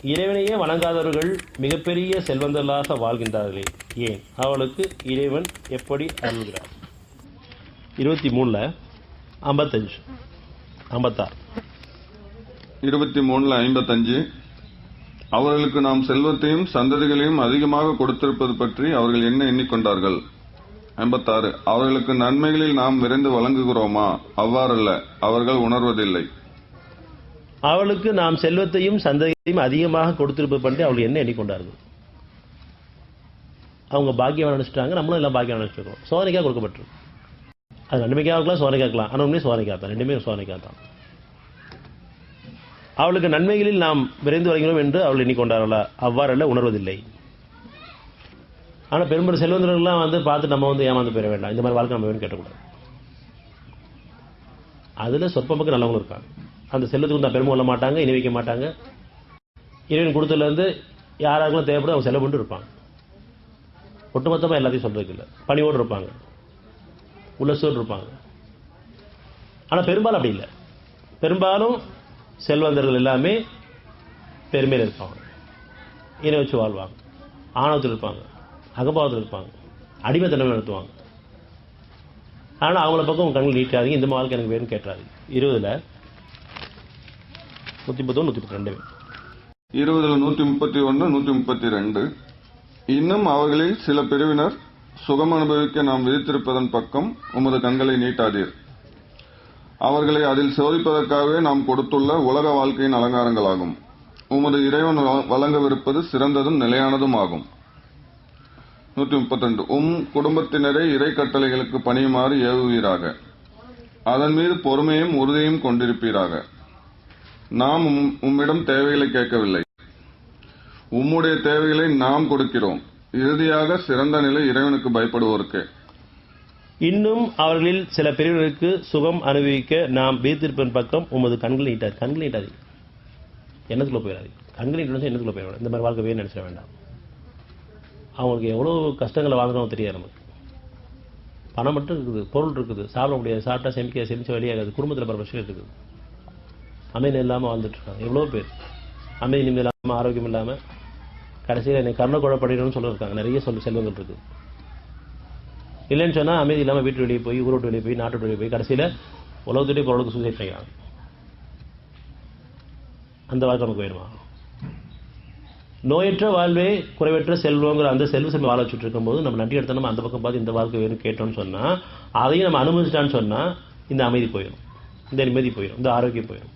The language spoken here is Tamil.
இறைவனையே வணங்காதவர்கள் மிகப்பெரிய செல்வந்தர்களாக வாழ்கின்றார்களே ஏன்? அவளுக்கு இறைவன் எப்படி அருள்கிறார்? 23 55 56 23 55 அவர்களுக்கு நாம் செல்வத்தையும் சந்ததிகளையும் அதிகமாக கொடுத்திருப்பது பற்றி அவர்கள் என்ன எண்ணிக்கொண்டார்கள்? 56 அவர்களுக்கு நன்மைகளில் நாம் விரைந்து வழங்குகிறோமா? அவ்வாறல்ல, அவர்கள் உணர்வதில்லை. அவளுக்கு நாம் செல்வத்தையும் சந்ததியையும் அதிகமாக கொடுத்திருப்பது பற்றி அவர்கள் என்ன எண்ணிக்கொண்டார்கள்? அவங்க பாக்கியம் நினைச்சிட்டாங்க, நம்மளும் எல்லாம் பாக்கியம் நினைச்சிருக்கோம். சோதனைக்காக கொடுக்கப்பட்டிருக்கு. அது நன்மைக்காக இருக்கலாம், சோதனைக்காக இருக்கலாம். ஆனால் உண்மையை சோதனைக்காக தான், ரெண்டுமே சோதனைக்காக தான். அவளுக்கு நன்மைகளில் நாம் விரைந்து வருகிறோம் என்று அவள் எண்ணிக்கொண்டார்களா? அவ்வாறல்ல, உணர்வதில்லை. ஆனால் பெரும்பெரும் செல்வந்தர்கள்லாம் பார்த்து நம்ம ஏமாந்து பெற வேண்டாம், இந்த மாதிரி வாழ்க்கை நம்ம வேணும் கேட்டக்கூடாது. அதில் சொற்ப மக்கள் நல்லவங்களும் இருக்காங்க. அந்த செல்வத்துக்கு தான் பெருமை கொள்ள மாட்டாங்க, இனி வைக்க மாட்டாங்க. இறைவன் கொடுத்ததுலேருந்து யாராருக்கும் தேவைப்படும் அவங்க செலவு பண்ணிட்டு இருப்பாங்க. ஒட்டுமொத்தமாக எல்லாத்தையும் சொல்றதுக்கு இல்லை, பணியோடு இருப்பாங்க, உலசோடு இருப்பாங்க. ஆனால் பெரும்பாலும் அப்படி இல்லை. பெரும்பாலும் செல்வந்தர்கள் எல்லாமே பெருமையில் இருப்பாங்க, இணை வச்சு வாழ்வாங்க, ஆணவத்தில் இருப்பாங்க, அகபாவத்தில் இருப்பாங்க, அடிமைத்தன்மை நடத்துவாங்க. ஆனால் அவங்கள பக்கம் கண்கள் நீட்டாதீங்க, இந்த வாழ்க்கை எனக்கு வேணும்னு கேட்டாரு. 20 131 131 132 இன்னும் அவர்களில் சில பிரிவினர் சுகம் அனுபவிக்க நாம் விதித்திருப்பதன் பக்கம் உமது கண்களை நீட்டாதீர். அவர்களை அதில் சோதிப்பதற்காகவே நாம் கொடுத்துள்ள உலக வாழ்க்கையின் அலங்காரங்களாகும். உமது இறைவன் வழங்கவிருப்பது சிறந்ததும் நிலையானதும் ஆகும். 132 குடும்பத்தினரை இறை கட்டளைகளுக்கு பணியுமாறு ஏவுவீராக. அதன் மீது பொறுமையும் உறுதியும் கொண்டிருப்பீராக. நாம் உம்மிடம் தேவைகளை கேட்கவில்லை, உம்முடைய தேவைகளை நாம் கொடுக்கிறோம். இறுதியாக சிறந்த நிலை இறைவனுக்கு பயப்படுவோருக்கு. இன்னும் அவர்களில் சில பிரிவினருக்கு சுகம் அனுபவிக்க நாம் வீத்திருப்பதன் பக்கம் உமது கண்கள் நீட்டாது. கண்கள் நீட்டாது, எண்ணத்துக்குள்ள போயிடாது. கண்கள் நீட்டு எண்ணத்துக்குள்ள போயிட வேண்டாம். இந்த மாதிரி வாழ்க்கை வேணும் நினைச்சிட வேண்டாம். அவங்களுக்கு எவ்வளோ கஷ்டங்களை வாழ்க்கணும் தெரியாது. நமக்கு பணம் மட்டும் இருக்குது, பொருள் இருக்குது, சாப்பிட முடியாது, சாப்பிட்டா செமிச்ச வழியாகாது, குடும்பத்தில் பல பிரச்சனை இருக்குது, அமைதி இல்லாமல் வாழ்ந்துட்டு இருக்காங்க எவ்வளோ பேர். அமைதி நிம்மதி இல்லாமல், ஆரோக்கியம் இல்லாமல், கடைசியில் என்னை கருணை குழப்படினு சொல்லியிருக்காங்க. நிறைய செல்வங்கள் இருக்குது. இல்லைன்னு சொன்னால் அமைதி இல்லாமல் வீட்டு வெளியே போய், ஊரோட்டு வெளியே போய், நாட்டு வெளியே போய், கடைசியில் உலகத்துடைய பொருளுக்கு சூசைட் பண்ணிக்கிறாங்க. அந்த வாழ்க்கை நமக்கு வேணுமா? நோயற்ற வாழ்வே குறைவற்ற செல்வங்கிற அந்த செல்வ வாழ வச்சுட்டு இருக்கும்போது நம்ம நன்றி எடுத்த நம்ம அந்த பக்கம் பார்த்து இந்த வாழ்க்கை வேணும் கேட்டோம்னு சொன்னால், அதையும் நம்ம அனுமதிச்சிட்டான்னு சொன்னால் இந்த அமைதி போயிடும், இந்த நிம்மதி போயிடும், இந்த ஆரோக்கியம் போயிடும்.